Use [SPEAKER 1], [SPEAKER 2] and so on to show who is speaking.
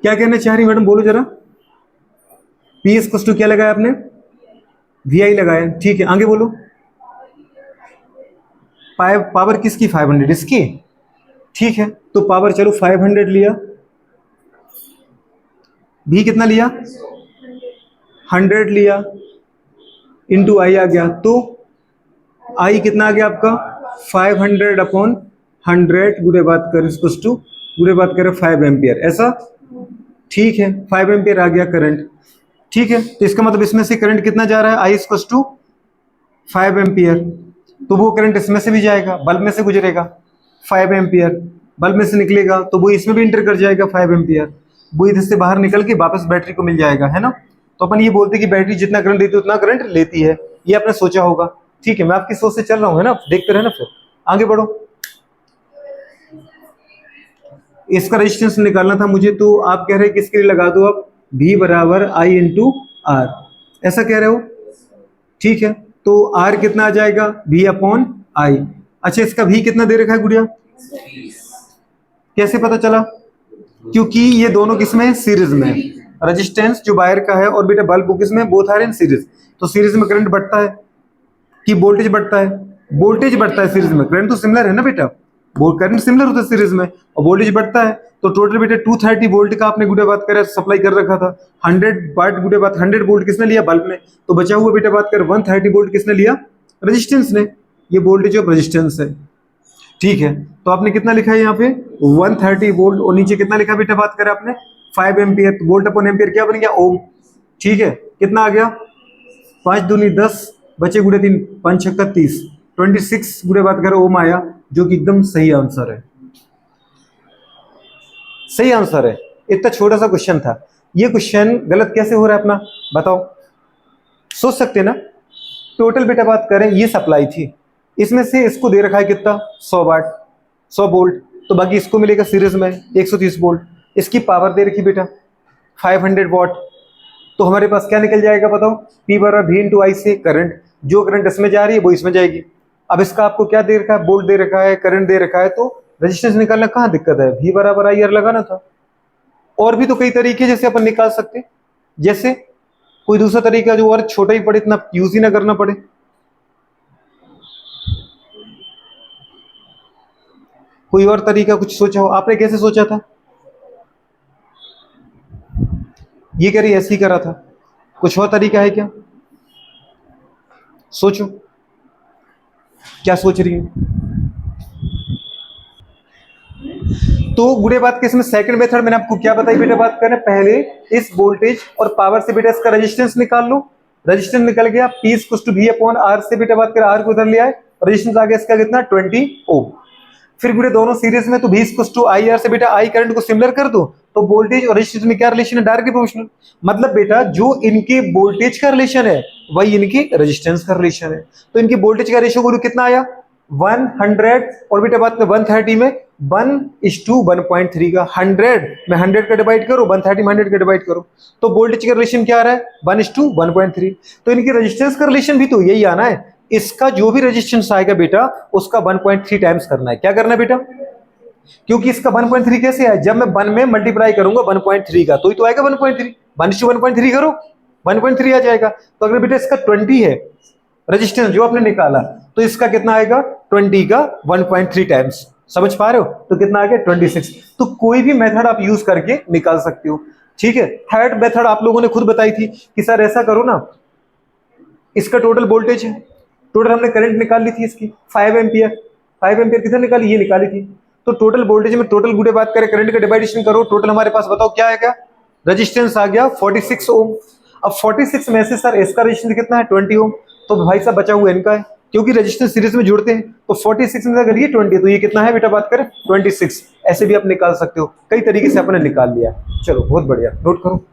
[SPEAKER 1] क्या कहना चाह रही मैडम, बोलो जरा। पी इज इक्वल टू क्या लगाया आपने, वी आई लगाया, ठीक है। आगे बोलो। पावर किसकी, 500 इसकी, ठीक है। तो पावर चलो 500 लिया, भी कितना लिया 100 लिया, इंटू आई आ गया, तो आई कितना आ गया आपका 500 अपॉन 100 गुणे बात कर टू गुणे बात करें 5 एम्पियर, ऐसा, ठीक है। 5 एम्पियर आ गया करंट, ठीक है। तो इसका मतलब इसमें से करंट कितना जा रहा है, आई इक्वल टू 5 एम्पियर, तो वो करंट इसमें से भी जाएगा, बल्ब में से गुजरेगा 5 एम्पियर, बल्ब में से निकलेगा तो वो इसमें भी इंटर कर जाएगा 5 एम्पियर, वो इधर से बाहर निकल के वापस बैटरी को मिल जाएगा, है ना। तो अपन ये बोलते हैं कि बैटरी जितना करंट देती है उतना करंट लेती है, ये आपने सोचा होगा, ठीक है। मैं आपकी सोच से चल रहा हूँ, है ना, देखते रहना। फिर आगे बढ़ो। इसका रेजिस्टेंस निकालना था मुझे, तो आप कह रहे हैं किसके लिए लगा दो आप, V बराबर आई इंटू आर, ऐसा कह रहे हो, ठीक है। तो R कितना आ जाएगा, V अपॉन आई। अच्छा, इसका V कितना दे रखा है गुड़िया, कैसे पता चला, क्योंकि ये दोनों किसमें है, सीरीज में। रेजिस्टेंस जो वायर का है और बेटा बल्ब किसमें, बोथ आर इन सीरीज। तो सीरीज में करंट बढ़ता है कि वोल्टेज बढ़ता है, वोल्टेज बढ़ता है सीरीज में, करंट तो सिमिलर है ना बेटा, वो करंट सिमिलर होता है सीरीज में और वोल्टेज बढ़ता है। तो टोटल बेटा 230 वोल्ट का आपने गुड़े बात करें सप्लाई कर रखा था, 100 वाट गुड़े बात 100 वोल्ट किसने लिया, बल्ब ने, तो बचा हुआ बेटा बात कर 130 वोल्ट किसने लिया, रेजिस्टेंस ने। ये वोल्टेज ऑफ रेजिस्टेंस है, ठीक है। तो आपने कितना लिखा है यहाँ पे 130 वोल्ट, और नीचे कितना लिखा बेटा बात करें आपने 5 एम्पियर, तो वोल्ट अपॉन एम्पियर क्या बन गया, ओम, ठीक है। कितना आ गया 5 दूनी 10, बचे गुड़े 3, 5 छक्का 30, 26 गुड़े बात करें ओम आया, जो कि एकदम सही आंसर है, सही आंसर है। इतना छोटा सा क्वेश्चन था, ये क्वेश्चन गलत कैसे हो रहा है अपना, बताओ, सोच सकते ना। टोटल बेटा बात करें ये सप्लाई थी, इसमें से इसको दे रखा है कितना 100 वाट 100 वोल्ट, तो बाकी इसको मिलेगा सीरीज में 130 वोल्ट। इसकी पावर दे रखी बेटा 500 वॉट, तो हमारे पास क्या निकल जाएगा बताओ, P बराबर V इंटू आई से करंट, जो करंट इसमें जा रही है वो इसमें जाएगी। अब इसका आपको क्या दे रखा है, वोल्ट दे रखा है, करंट दे रखा है, तो रेजिस्टेंस निकालना कहाँ दिक्कत है, V बराबर आई आर लगाना था। और भी तो कई तरीके जैसे अपन निकाल सकते, जैसे कोई दूसरा तरीका जो और छोटा ही पड़े, इतना यूज ही ना करना पड़े। कोई और तरीका कुछ सोचा हो आपने, कैसे सोचा था, ये कह रही ऐसे ही करा था, कुछ और तरीका है क्या, सोचो क्या सोच रही है। तो गुड़े बात के इसमें सेकंड मेथड मैंने आपको क्या बताई बेटा बात करें, पहले इस वोल्टेज और पावर से बेटा इसका रेजिस्टेंस निकाल लो, रेजिस्टेंस निकल गया P equal to V upon R से बेटा बात करें R को उधर ले आए, रेजिस्टेंस आ गया इसका कितना 20 ओम। फिर गुड़े दोनों सीरीज में, तो V equal to I R से बेटा आई करंट को सिमिलर कर दो, तो वोल्टेज और रेजिस्टेंस में क्या रिलेशन है, डायरेक्टली प्रोपोर्शनल। मतलब बेटा जो इनके वोल्टेज का रिलेशन है वही इनके रेजिस्टेंस का रिलेशन है। तो इनके वोल्टेज का रेशियो गुरु कितना आया 100, और बेटा बात में 130 में 1:1.3 का, 100 में 100 का डिवाइड करो, 130 में 100 का डिवाइड करो, तो वोल्टेज का रिलेशन क्या आ रहा है 1:1.3। तो इनके रेजिस्टेंस का रिलेशन भी तो यही आना है, इसका जो भी रेजिस्टेंस आएगा बेटा उसका 1.3 टाइम्स करना है। क्या करना है बेटा, क्योंकि इसका 1.3 कैसे है, जब मैं 1 में मल्टीप्लाई करूंगा 1.3 का, तो ही तो आएगा 1.3, 1:1.3 करो 1.3 आ जाएगा। तो अगर बेटा इसका 20 है रेजिस्टेंस जो आपने निकाला, तो इसका कितना आएगा 20 का 1.3 टाइम्स, समझ पा रहे हो, तो कितना आ गया 26। तो कोई भी मेथड आप यूज करके निकाल सकते हो, ठीक है। थर्ड मेथड आप लोगों ने खुद बताई थी कि सर ऐसा करो ना, इसका टोटल वोल्टेज है, टोटल हमने करंट निकाल ली थी इसकी 5 एम्पियर, 5 एम्पियर कितना निकाली, ये निकाली थी। तो टोटल वोल्टेज में टोटल गुड़े बात करें करंट का डिवाइडेशन करो, टोटल हमारे पास बताओ क्या आएगा, रेजिस्टेंस आ गया 46 ओम। अब 46 में से सर इसका रेजिस्टेंस कितना है 20 ओम, तो भाई साहब बचा हुआ इनका है, क्योंकि रेजिस्टेंस सीरीज में जुड़ते हैं, तो 46 में अगर ये 20 तो ये कितना है बेटा बात करें 26। ऐसे भी आप निकाल सकते हो, कई तरीके से आपने निकाल लिया। चलो बहुत बढ़िया, नोट करो।